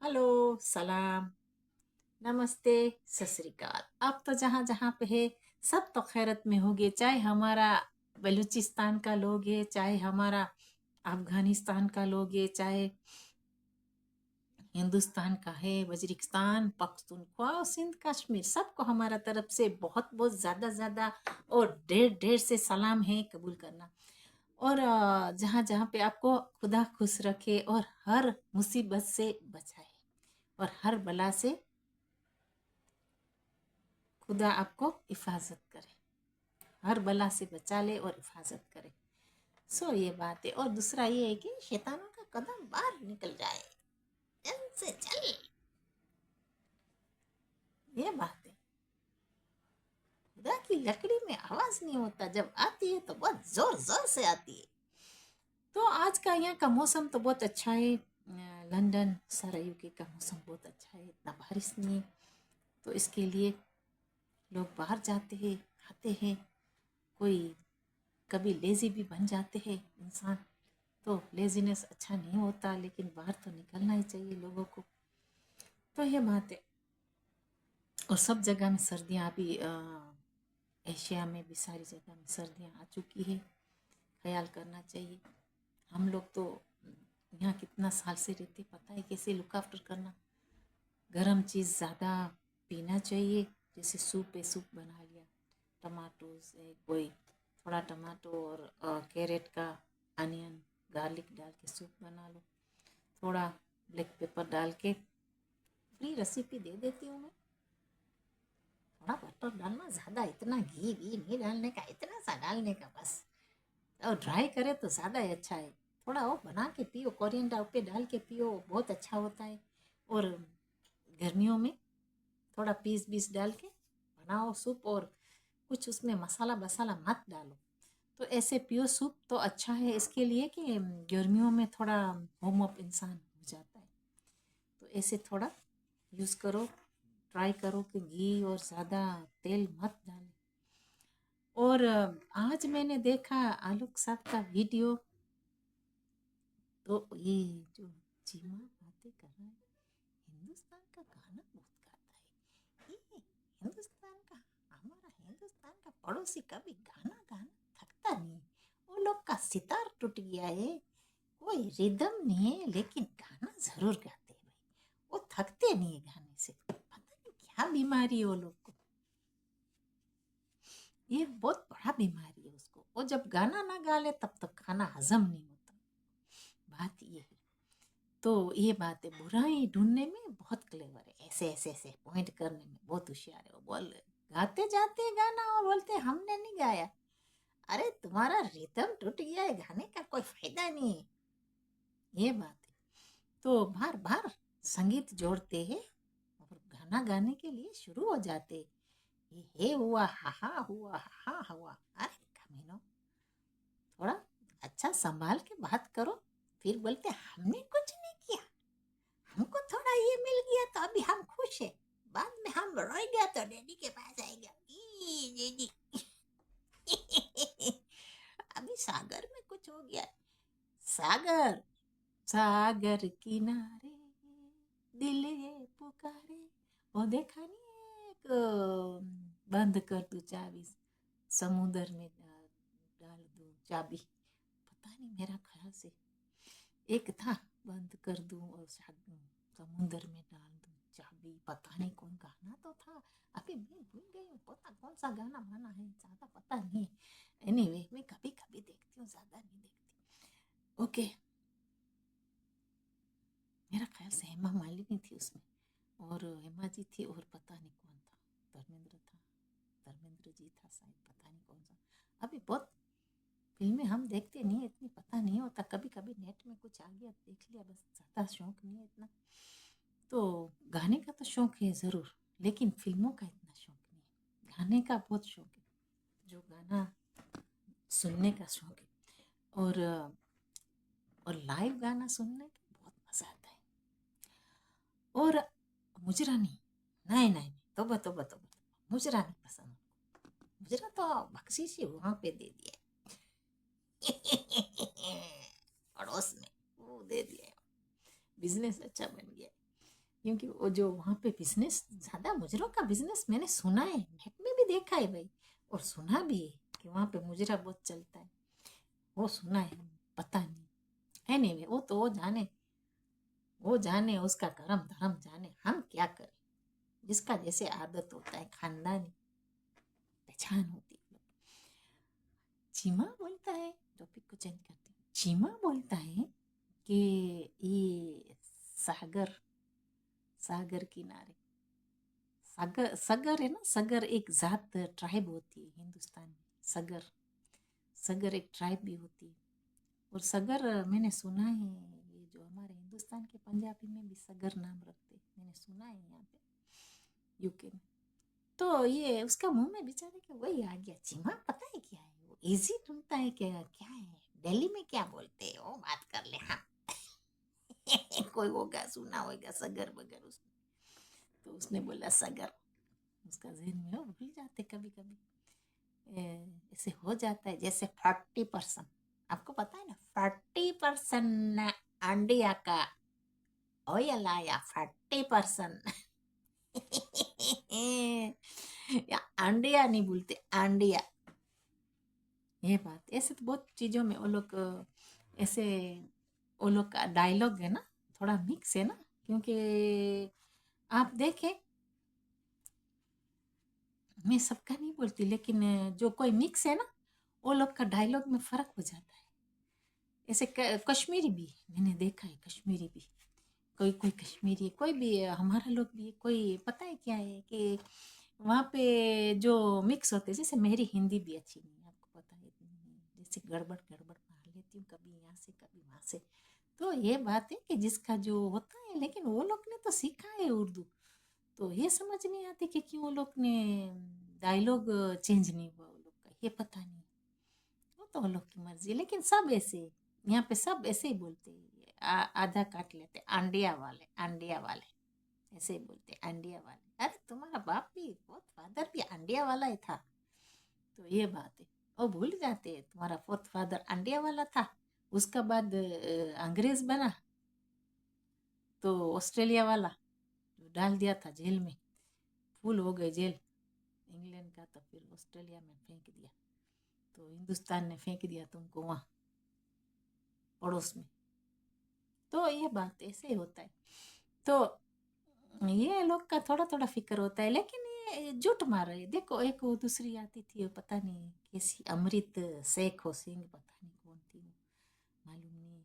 Hello, सलाम, नमस्ते, सत श्री अकाल। आप तो जहाँ जहाँ पे है सब तो खैरत में होगे, चाहे हमारा बलूचिस्तान का लोग है, चाहे हमारा अफगानिस्तान का लोग है, चाहे हिंदुस्तान का है, वजीरिस्तान, पख्तूनख्वा और सिंध कश्मीर, सबको हमारा तरफ से बहुत बहुत ज़्यादा और ढेर ढेर से सलाम है, कबूल करना। और जहाँ जहाँ पे आपको खुदा खुश रखे और हर मुसीबत से बचाए और हर बला से खुदा आपको हिफाजत करे, हर बला से बचा ले और हिफाजत करे। सो ये बात है। और दूसरा ये है कि शैतानों का कदम बाहर निकल जाए, जल्द से जल्द, ये बात है। खुदा की लकड़ी में आवाज नहीं होता, जब आती है तो बहुत जोर जोर से आती है। तो आज का यहाँ का मौसम तो बहुत अच्छा है। लंदन सारा यूके का मौसम बहुत अच्छा है, इतना बारिश नहीं है, तो इसके लिए लोग बाहर जाते हैं, आते हैं। कोई कभी लेज़ी भी बन जाते हैं इंसान, तो लेज़ीनेस अच्छा नहीं होता, लेकिन बाहर तो निकलना ही चाहिए लोगों को। तो ये बात है। और सब जगह में सर्दियाँ अभी एशिया में भी सारी जगह में सर्दियाँ आ चुकी है, ख्याल करना चाहिए। हम लोग तो यहाँ कितना साल से रहते, पता है कैसे लुक आफ्टर करना। गर्म चीज़ ज़्यादा पीना चाहिए, जैसे सूप है, सूप बना लिया, टमाटो से कोई थोड़ा टमाटो और कैरेट का अनियन गार्लिक डाल के सूप बना लो, थोड़ा ब्लैक पेपर डाल के। फ्री रेसिपी दे देती हूँ मैं। थोड़ा बटर डालना, ज़्यादा इतना घी वी नहीं डालने का, इतना सा डालने का बस। और ड्राई करे तो ज़्यादा ही अच्छा है। थोड़ा वो बना के पियो, कोरिएंडर पे डाल के पियो, बहुत अच्छा होता है। और गर्मियों में थोड़ा पीस बीस डाल के बनाओ सूप, और कुछ उसमें मसाला वसाला मत डालो, तो ऐसे पियो सूप तो अच्छा है इसके लिए कि गर्मियों में थोड़ा वार्म अप इंसान हो जाता है। तो ऐसे थोड़ा यूज़ करो, ट्राई करो कि घी और ज़्यादा तेल मत डालें। और आज मैंने देखा आलोक साहब का वीडियो, तो ये जो चीमा बातें कर रहा है, हिंदुस्तान का गाना बहुत गाता है ये। हिंदुस्तान का, हमारा हिंदुस्तान का पड़ोसी कभी गाना गाना थकता नहीं। वो लोग का सितार टूट गया है, कोई रिदम नहीं है, लेकिन गाना जरूर गाते हैं भाई। वो थकते नहीं है गाने से, पता नहीं क्या बीमारी है वो लोग को। ये बहुत बड़ा बीमारी है उसको। वो जब गाना ना गा ले तब तक खाना हजम नहीं होता। बात ये है। तो ये बात है, बुराई ढूंढने में बहुत क्लेवर है, ऐसे ऐसे ऐसे पॉइंट करने में बहुत होशियार है। वो बोल गाते जाते हैं गाना और बोलते हैं, हमने नहीं गाया। अरे तुम्हारा रिदम टूट गया है, गाने का कोई फायदा नहीं है, ये बात है। तो बार बार संगीत जोड़ते हैं और गाना गाने के लिए शुरू हो जाते हैं। ये हे हुआ, हा हुआ, हा हुआ। अरे कमीनों, थोड़ा अच्छा संभाल के बात करो। फिर बोलते हमने कुछ नहीं किया, हमको थोड़ा ये मिल गया तो अभी हम खुश है, बाद में हम रोए गया तो डैडी के पास आएगा, ई डैडी। अभी सागर में कुछ हो गया। सागर, सागर किनारे दिल ये पुकारे, वो देखा नहीं एक बंद कर तू चाबी, समुद्र में डाल दूं चाबी, पता नहीं, मेरा ख्याल से एक था, बंद कर दूं और समुद्र में डाल दूं चाबी, पता नहीं कौन गाना तो था। अभी मैं भूल गई हूँ, पता कौन सा गाना बना है, ज्यादा पता नहीं। एनीवे मैं कभी कभी देखती हूँ, ज्यादा नहीं देखती। ओके, मेरा ख्याल से हेमा मालिनी थी उसमें, और हेमा जी थी, और पता नहीं कौन था, धर्मेंद्र था, धर्मेंद्र जी था शायद, पता नहीं कौन सा। अभी बहुत फिल्में हम देखते नहीं, इतनी पता नहीं होता, कभी कभी नेट में कुछ आ गया देख लिया, बस ज़्यादा शौक नहीं है इतना। तो गाने का तो शौक है ज़रूर, लेकिन फिल्मों का इतना शौक नहीं है। गाने का बहुत शौक है, जो गाना सुनने का शौक है। और लाइव गाना सुनने का बहुत मज़ा आता है। और मुजरा नहीं, नहीं नहीं, तोबा तोबा तोबा, मुजरा नहीं पसंद। मुजरा तो बख्शीश ही वहाँ पे दे दिया, पड़ोस में वो दे दिया, बिजनेस अच्छा बन गया। क्योंकि वो जो वहाँ पे बिजनेस, ज़्यादा मुजरों का बिजनेस मैंने सुना है, नेट में भी देखा है भाई, और सुना भी है कि वहाँ पे मुजरा बहुत चलता है। वो सुना है, पता नहीं। एनीवे, वो जाने उसका कर्म धर्म जाने, हम क्या करें। जिसका जैसे आदत होता है, खानदानी पहचान होती है। चीमा बोलता है, टॉपिक को चेंज करती हूँ। चीमा बोलता है कि ये सागर सागर किनारे, सागर सगर है ना, सगर एक जात ट्राइब होती है हिंदुस्तान में। सगर सगर एक ट्राइब भी होती है। और सगर मैंने सुना है, ये जो हमारे हिंदुस्तान के पंजाबी में भी सगर नाम रखते, मैंने सुना है यहाँ पे यूके में। तो ये उसका मुंह में बेचारे के वही आ गया, चीमा पता है क्या है, वो इजी ढूंढता है क्या, क्या है दिल्ली में क्या बोलते हैं, वो बात कर ले। हाँ कोई होगा, सुना होगा सगर बगर उसने, तो उसने बोला सगर। उसका जहन में वो भूल जाते कभी कभी, ऐसे हो जाता है। जैसे 40%, आपको पता है ना, 40% अंडिया का ऑयल आया, 40%। या अंडिया नहीं बोलते, अंडिया। ये बात, ऐसे तो बहुत चीज़ों में वो लोग ऐसे, वो लोग का डायलॉग है ना, थोड़ा मिक्स है ना। क्योंकि आप देखें, मैं सबका नहीं बोलती, लेकिन जो कोई मिक्स है ना, वो लोग का डायलॉग में फर्क हो जाता है। ऐसे कश्मीरी भी मैंने देखा है, कश्मीरी भी कोई कोई कश्मीरी, कोई भी हमारा लोग भी, कोई पता है क्या है कि वहाँ पे जो मिक्स होते हैं, जैसे मेरी हिंदी भी अच्छी नहीं है, आपको पता है, जैसे गड़बड़ गड़बड़ मार लेती हूँ, कभी यहाँ से कभी वहाँ से। तो ये बात है कि जिसका जो होता है, लेकिन वो लोग ने तो सीखा है उर्दू, तो ये समझ नहीं आती कि क्यों वो लोग ने डायलॉग चेंज नहीं हुआ वो लोग का, ये पता नहीं। वो तो वो लोग की मर्जी, लेकिन सब ऐसे, यहाँ पे सब ऐसे ही बोलते हैं। आधा काट लेते, अंडिया वाले, अंडिया वाले, ऐसे ही बोलते, अंडिया वाले। अरे तुम्हारा बाप भी, बहुत फादर भी अंडिया वाला ही था। तो ये बात है, वो भूल जाते हैं, तुम्हारा फोर्थ फादर अंडिया वाला था, उसका बाद अंग्रेज बना, तो ऑस्ट्रेलिया वाला जो डाल दिया था जेल में, फुल हो गए जेल इंग्लैंड का, तो फिर ऑस्ट्रेलिया में फेंक दिया, तो हिंदुस्तान ने फेंक दिया तुमको वहाँ पड़ोस में। तो ये बात ऐसे ही होता है। तो ये लोग का थोड़ा थोड़ा फिक्र होता है, लेकिन ये झूठ मार रहे हैं। देखो, एक वो दूसरी आती थी, वो पता नहीं कैसी, अमृत शेख हो सिंह, पता नहीं कौन थी वो, मालूम नहीं।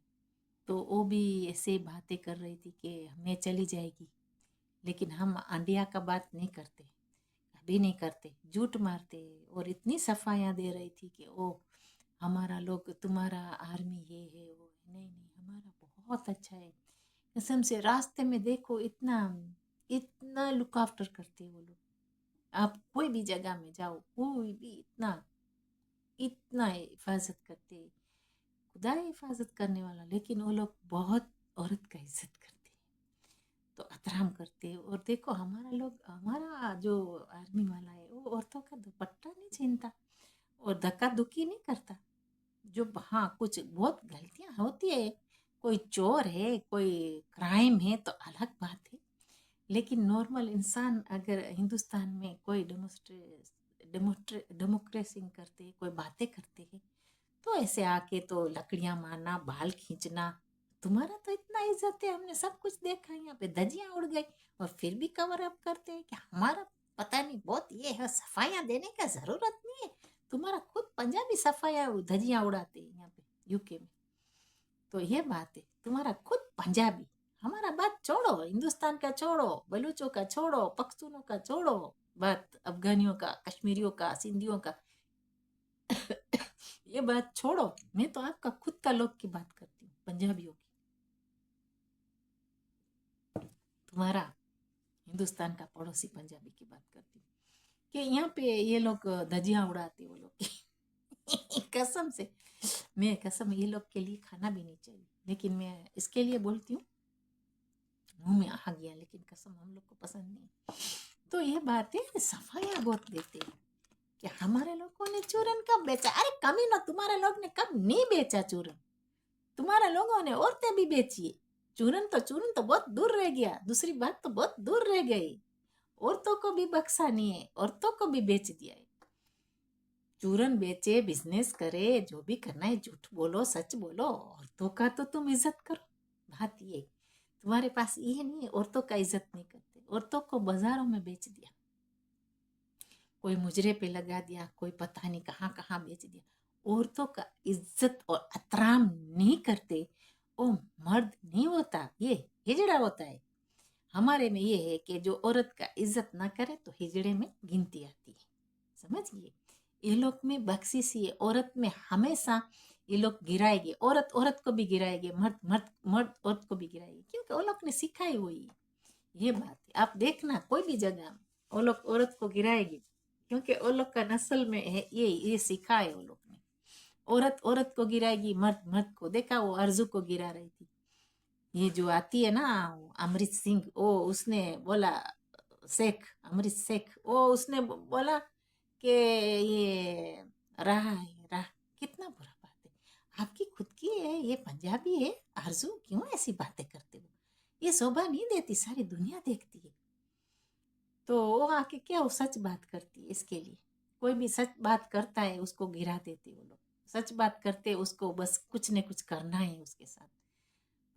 तो वो भी ऐसे ही बातें कर रही थी कि हमें चली जाएगी, लेकिन हम इंडिया का बात नहीं करते, कभी नहीं करते, झूठ मारते। और इतनी सफाइयाँ दे रही थी कि ओ हमारा लोग, तुम्हारा आर्मी ये है वो है। नहीं नहीं, हमारा बहुत अच्छा है, कसम से। रास्ते में देखो, इतना इतना लुक आफ्टर करते हैं वो लोग। आप कोई भी जगह में जाओ, कोई भी इतना इतना हिफाजत करते हैं, खुदा है हिफाजत करने वाला, लेकिन वो लोग बहुत औरत का इज्जत करते हैं, तो एहतराम करते हैं। और देखो, हमारा लोग, हमारा जो आर्मी वाला है, वो औरतों का दुपट्टा नहीं छीनता और धक्का धुक्की नहीं करता। जो हाँ, कुछ बहुत गलतियां होती है, कोई चोर है, कोई क्राइम है, तो अलग बात है। लेकिन नॉर्मल इंसान अगर हिंदुस्तान में कोई डेमोक्रेसी करते हैं, कोई बातें करते हैं, तो ऐसे आके तो लकड़ियां मारना, बाल खींचना, तुम्हारा तो इतना इज्जत है, हमने सब कुछ देखा, यहाँ पे धज्जियां उड़ गई, और फिर भी कवर अप करते हैं कि हमारा पता नहीं बहुत ये है, सफाइयां देने का जरूरत नहीं है। तुम्हारा खुद पंजाबी सफाइयां धज्जियां उड़ाते हैं यहाँ पे यूके में। तो ये बात है, तुम्हारा खुद पंजाबी, हमारा बात छोड़ो, हिंदुस्तान का छोड़ो, बलूचों का छोड़ो, पख्तूनों का छोड़ो, बात अफगानियों का, कश्मीरियों का, सिंधियों का, ये बात छोड़ो। मैं तो आपका खुद का लोग की बात करती हूँ, पंजाबियों की, तुम्हारा हिंदुस्तान का पड़ोसी पंजाबी की बात करती हूँ। कि यहाँ पे ये लोग धज्जियां उड़ाते, वो लोग की कसम से, मैं कसम, ये लोग के लिए खाना भी नहीं चाहिए, लेकिन मैं इसके लिए बोलती हूँ, मुंह में आ गया, लेकिन कसम हम लोग को पसंद नहीं। तो ये बात है, सफाइयाँ बहुत देते हैं कि हमारे लोगों ने चूरन कब बेचा। अरे कमी ना, तुम्हारे लोग ने कब नहीं बेचा चूरन, तुम्हारे लोगों ने औरतें भी बेची है, चूरन तो बहुत दूर रह गया, दूसरी बात तो बहुत दूर रह गई। औरतों को भी बख्शा नहीं है, औरतों को भी बेच दिया है। चूरन बेचे, बिजनेस करे, जो भी करना है, झूठ बोलो सच बोलो, औरतों का तो तुम इज्जत करो। बात ये, तुम्हारे पास ये नहीं है, औरतों का इज्जत नहीं करते, औरतों को बाजारों में बेच दिया, कोई मुजरे पे लगा दिया, कोई पता नहीं कहाँ कहाँ बेच दिया। औरतों का इज्जत और एहतराम नहीं करते, वो मर्द नहीं होता, ये हिजड़ा होता है। हमारे में ये है कि जो औरत का इज्जत ना करे तो हिजड़े में गिनती आती है, समझिए। ये लोग में बख्शिश ये औरत में हमेशा ये लोग गिराएंगे, औरत औरत को भी गिराएंगे, मर्द मर्द मर्द औरत को भी गिराएंगे, क्योंकि वो लोग ने सिखाई हुई है। ये बात है, आप देखना कोई भी जगह में वो लोग औरत को गिराएगी, क्योंकि वो लोग का नस्ल में है ये सिखा है वो लोग ने। औरत औरत को गिराएगी, मर्द मर्द को। देखा वो अर्जू को गिरा रही थी, ये जो आती है ना अमृत सिंह, वो उसने बोला, शेख अमृत शेख, वो उसने बोला कि ये रहा है रहा। कितना बुरा बात है, आपकी खुद की है, ये पंजाबी है, आरजू क्यों ऐसी बातें करते हो? ये शोभा नहीं देती, सारी दुनिया देखती है। तो वो आके क्या वो सच बात करती है, इसके लिए कोई भी सच बात करता है उसको गिरा देते वो लोग। सच बात करते उसको बस कुछ न कुछ करना है उसके साथ।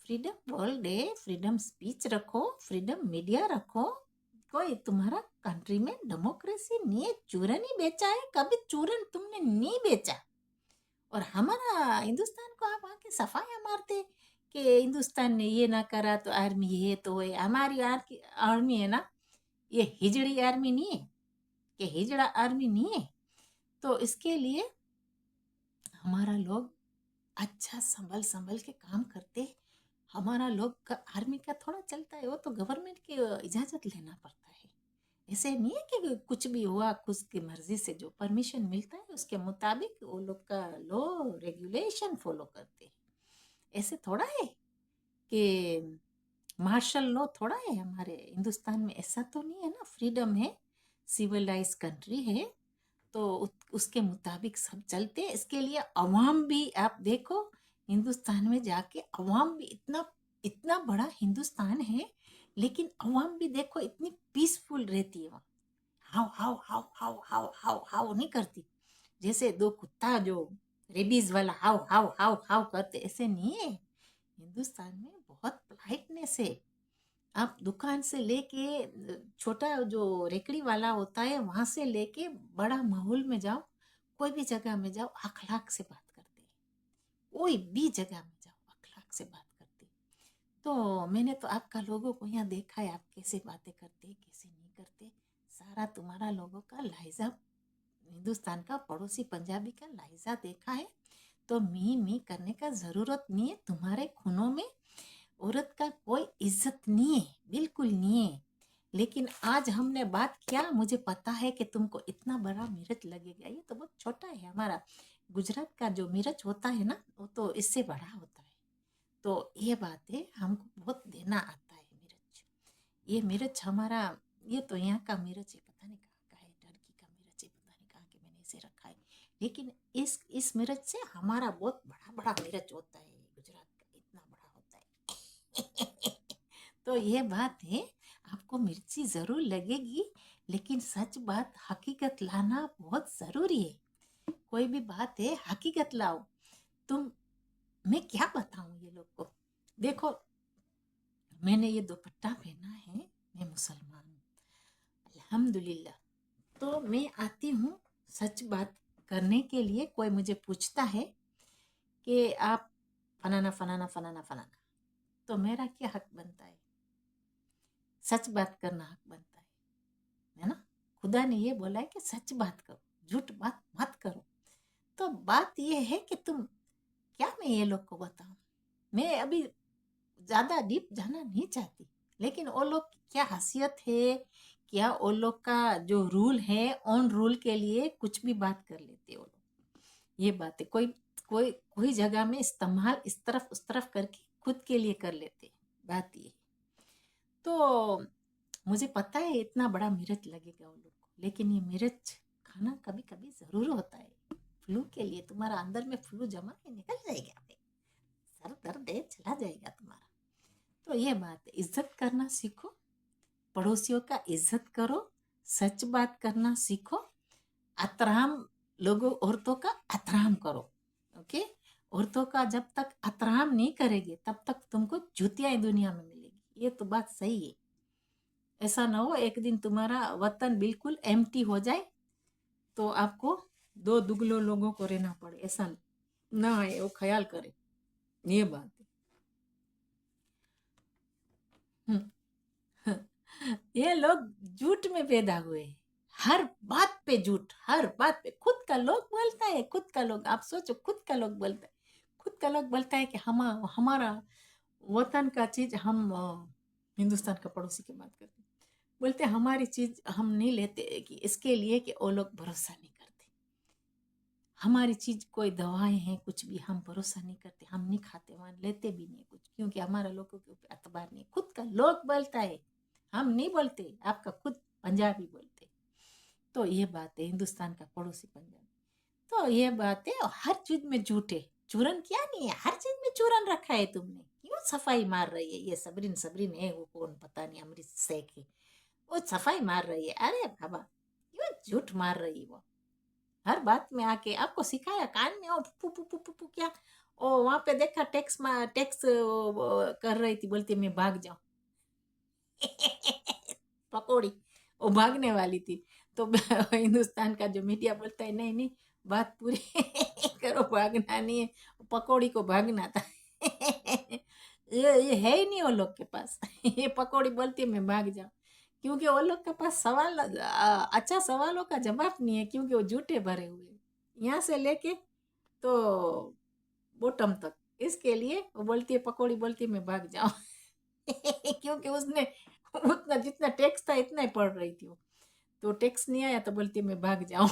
फ्रीडम बोल दे, फ्रीडम स्पीच रखो, फ्रीडम मीडिया रखो। कोई तुम्हारा कंट्री में डेमोक्रेसी नहीं है, चूरन ही बेचा है, कभी चूरन तुमने नहीं बेचा। और हमारा हिंदुस्तान को आप आके सफाया मारते कि हिंदुस्तान ने ये ना करा तो आर्मी ये तो है। हमारी आर्मी है ना, ये हिजड़ी आर्मी नहीं है, कि हिजड़ा आर्मी नहीं है। तो इसके लिए हमारा लोग अच्छा संभल संभल के काम करते। हमारा लोग का आर्मी का थोड़ा चलता है, वो तो गवर्नमेंट की इजाजत लेना पड़ता है। ऐसे नहीं है कि कुछ भी हुआ खुद की मर्जी से, जो परमिशन मिलता है उसके मुताबिक वो लोग का लॉ रेगुलेशन फॉलो करते हैं। ऐसे थोड़ा है कि मार्शल लॉ थोड़ा है हमारे हिंदुस्तान में, ऐसा तो नहीं है ना। फ्रीडम है, सिविलाइज कंट्री है, तो उसके मुताबिक सब चलते हैं। इसके लिए अवाम भी आप देखो, हिंदुस्तान में जाके अवाम भी इतना इतना बड़ा हिंदुस्तान है, लेकिन अवाम भी देखो इतनी पीसफुल रहती है वहाँ। How how how how how how how नहीं करती, जैसे दो कुत्ता जो रेबीज वाला हाउ हाउ हाउ हाउ करते, ऐसे नहीं है। हिंदुस्तान में बहुत पोलाइटनेस है। आप दुकान से लेके छोटा जो रेकड़ी वाला होता है वहां से लेके बड़ा माहौल में जाओ, कोई भी जगह में जाओ, अखलाक से बात करते हैं। कोई भी जगह में जाओ अखलाक से बात करते हैं। तो मैंने तो आपका लोगों को यहाँ देखा है, आप कैसे बातें करते कैसे नहीं करते। सारा तुम्हारा लोगों का लहजा, हिंदुस्तान का पड़ोसी पंजाबी का लहजा देखा है। तो मी करने का जरूरत नहीं है, तुम्हारे खूनों में औरत का कोई इज्जत नहीं है, बिल्कुल नहीं है। लेकिन आज हमने बात किया, मुझे पता है कि तुमको इतना बड़ा मिर्च लगेगा, ये तो बहुत छोटा है। हमारा गुजरात का जो मिर्च होता है ना, वो तो इससे बड़ा होता है। तो ये बात है, हमको बहुत देना आता है मिर्च। ये मिर्च हमारा, ये तो यहाँ का मिर्च है, पता नहीं कहाँ का है, टर्की का मिर्च है, पता नहीं कहाँ के मैंने इसे रखा है। लेकिन इस मिर्च से हमारा बहुत बड़ा बड़ा मिर्च होता है, गुजरात का इतना बड़ा होता है। तो ये बात है, आपको मिर्ची जरूर लगेगी, लेकिन सच बात हकीकत लाना बहुत जरूरी है। कोई भी बात है हकीकत लाओ। तुम, मैं क्या बताऊं ये लोग को। देखो, मैंने ये दुपट्टा पहना है, मैं मुसलमान हूँ, अल्हम्दुलिल्लाह। तो मैं आती हूँ सच बात करने के लिए। कोई मुझे पूछता है कि आप फलाना फलाना फलाना फलाना, तो मेरा क्या हक बनता है? सच बात करना हक बनता है ना। खुदा ने ये बोला है कि सच बात करो, झूठ बात मत करो। तो बात ये है कि तुम, क्या मैं ये लोग को बताऊं, मैं अभी ज्यादा डीप जाना नहीं चाहती, लेकिन वो लोग की क्या हैसियत है, क्या वो लोग का जो रूल है, ऑन रूल के लिए कुछ भी बात कर लेते वो लोग। ये बात है, कोई कोई कोई जगह में इस्तेमाल इस तरफ उस तरफ करके खुद के लिए कर लेते, बात ये है। तो मुझे पता है इतना बड़ा मिर्च लगेगा वो लोग को, लेकिन ये मिर्च खाना कभी कभी जरूर होता है। फ्लू के लिए, तुम्हारा अंदर में फ्लू जमा है, निकल जाएगा, सर दर्द है चला जाएगा तुम्हारा। तो ये बात है, इज्जत करना सीखो, पड़ोसियों का इज्जत करो, सच बात करना सीखो, अतराम लोगों औरतों का अतराम करो। ओके, औरतों का जब तक अतराम नहीं करेंगे तब तक तुमको जूतियां दुनिया में मिलेगी, ये तो बात सही है। ऐसा ना हो एक दिन तुम्हारा वतन बिल्कुल एम्प्टी हो जाए तो आपको दो दुगलो लोगों को रहना पड़े, ऐसा ना है, वो ख्याल करे, ये बात है। ये लोग झूठ में पैदा हुए, हर बात पे झूठ, हर बात पे। खुद का लोग बोलता है, खुद का लोग, आप सोचो, खुद का लोग बोलता है, खुद का लोग बोलता है कि हमारा वतन का चीज हम हिंदुस्तान का पड़ोसी की बात करते हैं, बोलते हैं हमारी चीज हम नहीं लेते कि इसके लिए कि वो लोग भरोसा नहीं करते, हमारी चीज कोई दवाएं हैं कुछ भी हम भरोसा नहीं करते, हम नहीं खाते, वहां लेते भी नहीं कुछ, क्योंकि हमारा लोगों के ऊपर एतबार नहीं। खुद का लोग बोलता है, हम नहीं बोलते, आपका खुद पंजाबी बोलते। तो ये बात है, हिंदुस्तान का पड़ोसी पंजाबी। तो ये बात है, हर चीज में झूठे, चूरन क्या नहीं है, हर चीज में चूरन रखा है तुमने, क्यों सफाई मार रही है ये सबरीन, सबरीन है वो कौन पता नहीं, अमृत शेख है, वो सफाई मार रही है। अरे बाबा, क्यों झूठ मार रही है वो, हर बात में आके आपको सिखाया कान में, और पू पू पू पू पू क्या, ओ वहां पे देखा टैक्स में, टैक्स कर रही थी, बोलती मैं भाग जाऊं। पकौड़ी, वो भागने वाली थी, तो हिंदुस्तान का जो मीडिया बोलता है नहीं नहीं, बात पूरी करो, भागना नहीं है, पकौड़ी को भागना था। ये है ही नहीं वो लोग के पास। ये पकौड़ी बोलती है मैं भाग जाऊं, क्योंकि वो लोग के पास सवाल, अच्छा सवालों का जवाब नहीं है, क्योंकि वो झूठे भरे हुए हैं, यहाँ से लेके तो बॉटम तक। इसके लिए वो बोलती है, पकौड़ी बोलती है मैं भाग जाऊं। क्योंकि उसने उतना जितना टैक्स था इतना ही पढ़ रही थी वो, तो टैक्स नहीं आया तो बोलती है मैं भाग जाऊं।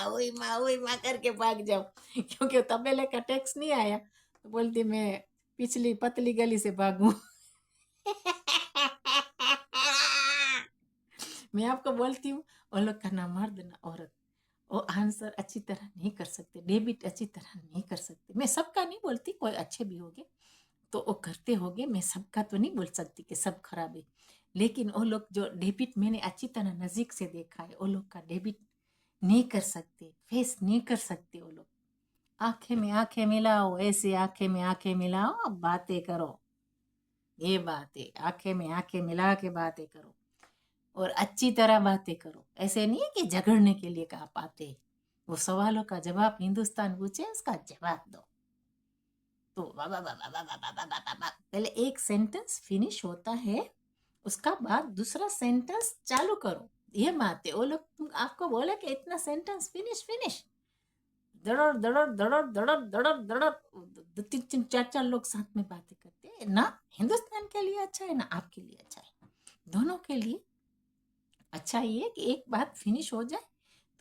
हुई माँ करके भाग जाऊं, क्योंकि तबेले का टैक्स नहीं आया तो बोलती मैं पिछली पतली गली से भागूं। मैं आपको बोलती हूँ, वो लोग का ना मर्द ना औरत, वो आंसर अच्छी तरह नहीं कर सकते, डेबिट अच्छी तरह नहीं कर सकते। मैं सबका नहीं बोलती, कोई अच्छे भी होंगे तो वो करते होंगे, मैं सबका तो नहीं बोल सकती कि सब खराब है, लेकिन वो लोग जो डेबिट मैंने अच्छी तरह नज़दीक से देखा है, वो लोग का डेबिट नहीं कर सकते, फेस नहीं कर सकते वो लोग। आंखें में आंखें मिलाओ, ऐसे आंखें में आंखें मिलाओ, अब बातें करो, ये बात है, आंखें में आंखें मिला के बातें करो, और अच्छी तरह बातें करो। ऐसे नहीं है कि झगड़ने के लिए कहा पाते, वो सवालों का जवाब हिंदुस्तान पूछे उसका जवाब दो। तो पहले एक सेंटेंस फिनिश होता है, उसका बाद दूसरा सेंटेंस चालू करो, ये बात है। वो लोग आपको बोले कि इतना सेंटेंस फिनिश फिनिश, दड़ड़ दड़ड़ दड़ड़ दड़ड़ दड़ड़ दड़ड़, दो तीन तीन चार चार लोग साथ में बातें करते हैं ना, हिंदुस्तान के लिए अच्छा है ना आपके लिए अच्छा है, दोनों के लिए अच्छा ही है कि एक बात फिनिश हो जाए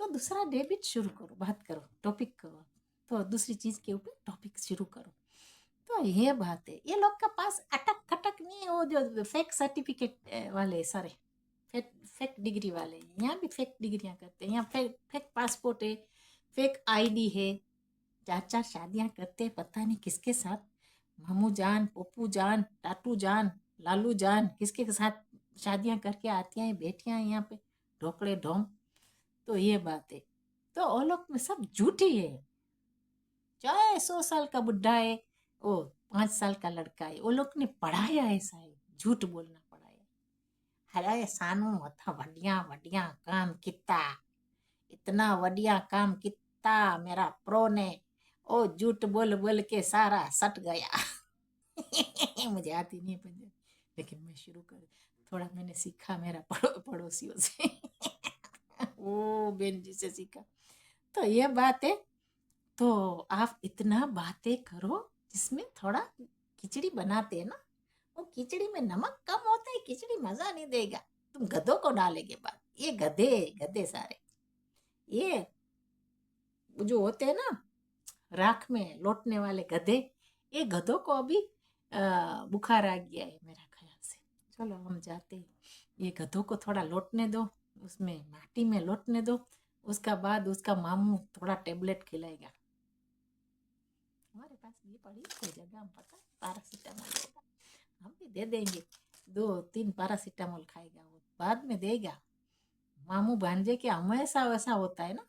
तो दूसरा डेबिट शुरू करो, बात करो, टॉपिक करो, तो दूसरी चीज के ऊपर टॉपिक शुरू करो। तो ये बात है, ये लोग के पास अटक खटक नहीं है, वो जो फेक सर्टिफिकेट वाले सारे, फेक फेक डिग्री वाले, यहाँ भी फेक डिग्रियां करते हैं, यहाँ फेक फेक पासपोर्ट है, फेक आईडी है, चार चार शादियां करते हैं पता नहीं किसके साथ, मामू जान, पप्पू जान, टाटू जान, लालू जान, किसके साथ शादियां करके आती हैं बेटियां यहाँ पे, ढोकड़े ढोंग। तो ये बात है, तो वो लोग में सब झूठी है, चाहे 100 साल का बुढ़ा है, वो 5 साल का लड़का है, वो लोग ने पढ़ाया ऐसा है, झूठ बोलना पढ़ाया। अरे सानू मथा वडिया वडिया काम किता, इतना वडिया काम किता मेरा प्रो ने, ओ झूठ बोल बोल के सारा सट गया। मुझे आती नहीं है पंजाबी, लेकिन मैं शुरू कर, थोड़ा मैंने सीखा मेरा पड़ोसियों से। ओ बेन जी से सीखा। तो ये बात है, तो आप इतना बातें करो जिसमें थोड़ा, खिचड़ी बनाते हैं ना, वो खिचड़ी में नमक कम होता है, खिचड़ी मजा नहीं देगा, तुम गधों को डालेंगे बात, ये गधे गधे सारे, ये जो होते हैं ना राख में लौटने वाले गधे, ये गधों को अभी बुखार आ गया है मेरा ख्याल से। चलो हम जाते हैं, ये गधों को थोड़ा लौटने दो, उसमें माटी में लौटने दो, उसका बाद उसका मामू थोड़ा टेबलेट खिलाएगा। हमारे पास ये पड़ी कोई जगह, हम पता पैरासीटामोल होगा, हम भी दे देंगे, 2-3 पैरासीटामोल खाएगा वो, बाद में देगा। मामू भांजे के हमेशा वैसा होता है ना,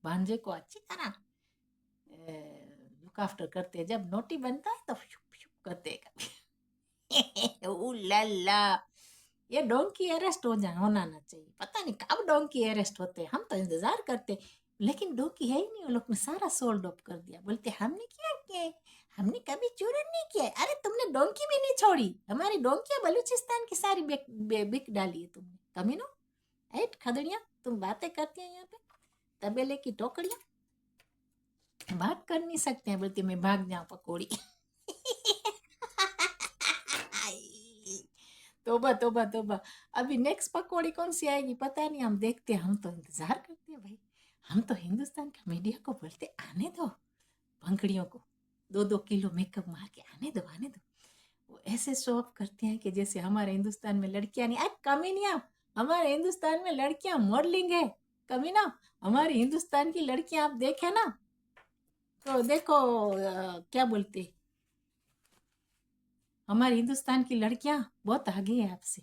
भांजे को अच्छी तरह लुक आफ्टर करते हैं, जब नोटी बनता है तो शुप शुप करते हैं। ला, ये डोंकी अरेस्ट होना ना चाहिए, पता नहीं कब डोंकी अरेस्ट होते हैं, हम तो इंतजार करते, लेकिन डोंकी है ही नहीं, वो लोग ने सारा सोल्ड ऑफ कर दिया, बोलते हमने क्या किया, हमने कभी चोरी नहीं किया। अरे तुमने डोंकी भी नहीं छोड़ी, हमारी डोंकियां बलूचिस्तान की सारी बिक डाली है तुमने, कमीनो, ऐट खदड़िया, तुम बातें करती हैं यहाँ पे, तबेले की टोकरियां, बात कर नहीं सकते हैं, बोलती मैं भाग जाऊं पकौड़ी। तोबा तोबा तोबा, अभी नेक्स्ट पकौड़ी कौन सी आएगी पता नहीं, हम देखते हैं, हम तो इंतजार करते हैं भाई, हम तो हिंदुस्तान का मीडिया को बोलते आने दो, भंगड़ियों को 2-2 किलो मेकअप मार के आने दो आने दो, वो ऐसे शो ऑफ करते हैं कि जैसे हमारे हिंदुस्तान में लड़कियां नहीं, कमी नहीं, हमारे हिंदुस्तान में लड़कियां मॉडलिंग है, कमी ना, हमारे हिंदुस्तान की लड़कियां आप देखे ना तो देखो क्या बोलते, हमारे हिंदुस्तान की लड़कियां बहुत आगे है आपसे,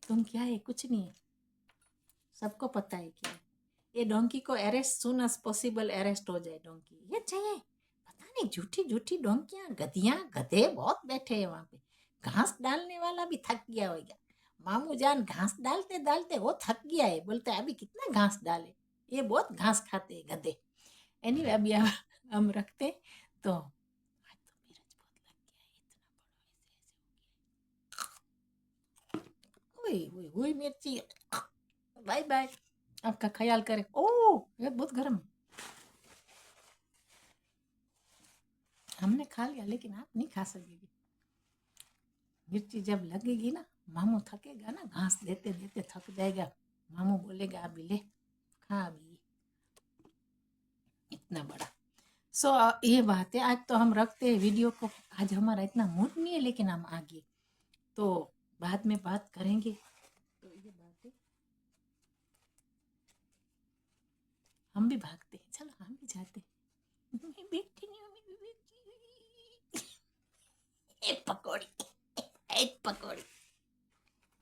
तुम क्या है, कुछ नहीं है, सबको पता है क्या है। ये डोंकी को arrest soon as possible arrest हो जाए, डोंकी ये चाहिए, पता नहीं झूठी झूठी डोंकियां, गधियां गधे बहुत बैठे हैं वहां पे, घास डालने वाला भी थक गया होगा, मामू जान घास डालते डालते वो थक गया है, बोलते है अभी कितना घास डाले, ये बहुत घास खाते हैं गधे। एनीवे अभी हम रखते हैं, तो आज तो मिर्च बहुत लग गया है, इतना बड़ा ऐसे ऐसे हो गया, ओए ओए ओए मिर्ची, बाय बाय, आपका ख्याल करें। ओह ये बहुत गर्म है, हमने खा लिया लेकिन आप नहीं खा सकेगी, मिर्ची जब लगेगी ना, मामू थकेगा ना, घास देते देते थक जाएगा, मामू बोलेगा अभी ले खा अभी, इतना बड़ा। सो ये बात है, आज तो हम रखते हैं वीडियो को, आज हमारा इतना मूड नहीं है, लेकिन हम आगे तो बाद में बात करेंगे, तो ये बात है, हम भी भागते हैं, चलो हम भी जाते हैं, मैं बैठी नहीं हूँ, मैं भी बैठी हुई। ए पकौड़ी, ए पकौड़ी,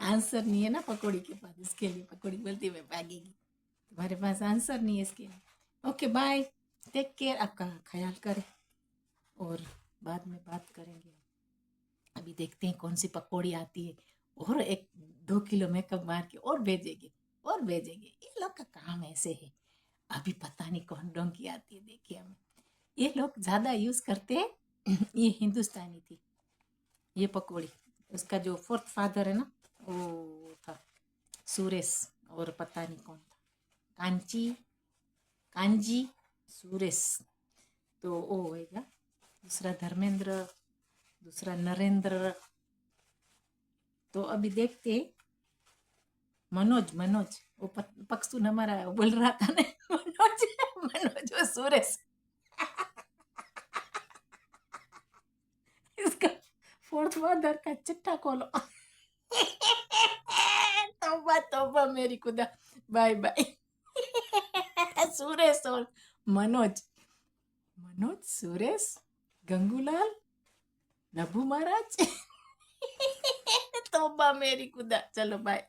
आंसर नहीं है ना पकौड़ी के पास, इसके लिए पकौड़ी बोलती मैं भागेगी, तुम्हारे पास आंसर नहीं है इसके लिए। ओके बाय, टेक केयर, आपका ख्याल करें, और बाद में बात करेंगे, अभी देखते हैं कौन सी पकौड़ी आती है, और 1-2 किलो मेकअप मार के और भेजेंगे, और भेजेंगे, ये लोग का काम ऐसे है, अभी पता नहीं कौन डोंकी आती है, देखिए हमें, ये लोग ज़्यादा यूज़ करते हैं। ये हिंदुस्तानी थी ये पकौड़ी, उसका जो फोर्थ फादर है ना वो था सुरेश, और पता नहीं कौन था, कांची कांजी सुरेश, तो वो होएगा, दूसरा धर्मेंद्र, दूसरा नरेंद्र, तो अभी देखते, मनोज मनोज वो पक्सुन हमारा बोल रहा था ना, मनोज मनोज वो सुरेश, इसका फोर्थ फादर का चिट्ठा खोलो। तौबा तौबा मेरी खुदा, बाय बाय। सुरेश और मनोज, मनोज सुरेश गंगूलाल नभू महाराज। तौबा मेरी खुदा, चलो बाय।